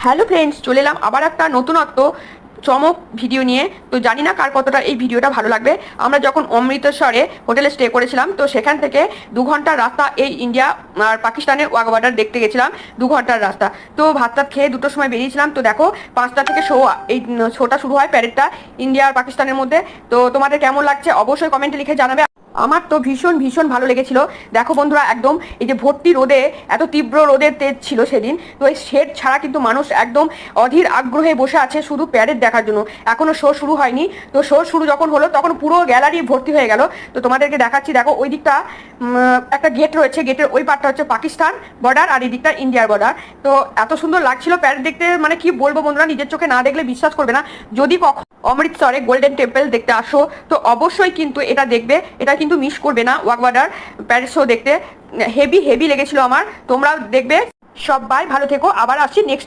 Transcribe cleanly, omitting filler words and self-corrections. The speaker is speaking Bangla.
হ্যালো ফ্রেন্ডস, চলে এলাম আবার একটা নতুনত্ব চমক ভিডিও নিয়ে। তো জানি না কার কতটা এই ভিডিওটা ভালো লাগবে। আমরা যখন অমৃতসরে হোটেলে স্টে করেছিলাম, তো সেখান থেকে 2 ঘন্টার রাস্তা এই ইন্ডিয়া আর পাকিস্তানের ওয়াঘা বর্ডার দেখতে গেছিলাম। 2 ঘন্টার রাস্তা। তো ভাত টাত খেয়ে 2টোর সময় বেরিয়েছিলাম। তো দেখো 5টা থেকে শো, এই শোটা শুরু হয়, প্যারেডটা ইন্ডিয়া আর পাকিস্তানের মধ্যে। তো তোমাদের কেমন লাগছে অবশ্যই কমেন্টে লিখে জানাবে। আমার তো ভীষণ ভীষণ ভালো লেগেছিল। দেখো বন্ধুরা, একদম এই যে ভর্তি রোদে, এত তীব্র রোদের তেজ ছিল সেদিন, তো এই শেড ছাড়া কিন্তু মানুষ একদম অধীর আগ্রহে বসে আছে শুধু প্যারেড দেখার জন্য। এখনো শো শুরু হয়নি, তো শো শুরু যখন হলো তখন পুরো গ্যালারি ভর্তি হয়ে গেল। তো তোমাদেরকে দেখাচ্ছি, দেখো ওই দিকটা একটা গেট রয়েছে, গেটের ওই পার্টটা হচ্ছে পাকিস্তান বর্ডার আর এই দিকটা ইন্ডিয়ার বর্ডার। তো এত সুন্দর লাগছিল প্যারেড দেখতে, মানে কি বলবো বন্ধুরা, নিজের চোখে না দেখলে বিশ্বাস করবে না। যদি কখন অমৃতসরে গোল্ডেন টেম্পল দেখতে আসো, তো অবশ্যই কিন্তু এটা দেখবে, এটা কিন্তু মিস করবে না। ওয়াঘা বর্ডার প্যারেড শো দেখতে হেভি হেভি লেগেছিল আমার, তোমরাও দেখবে। সবাই ভালো থেকো, আবার আসছি নেক্সট।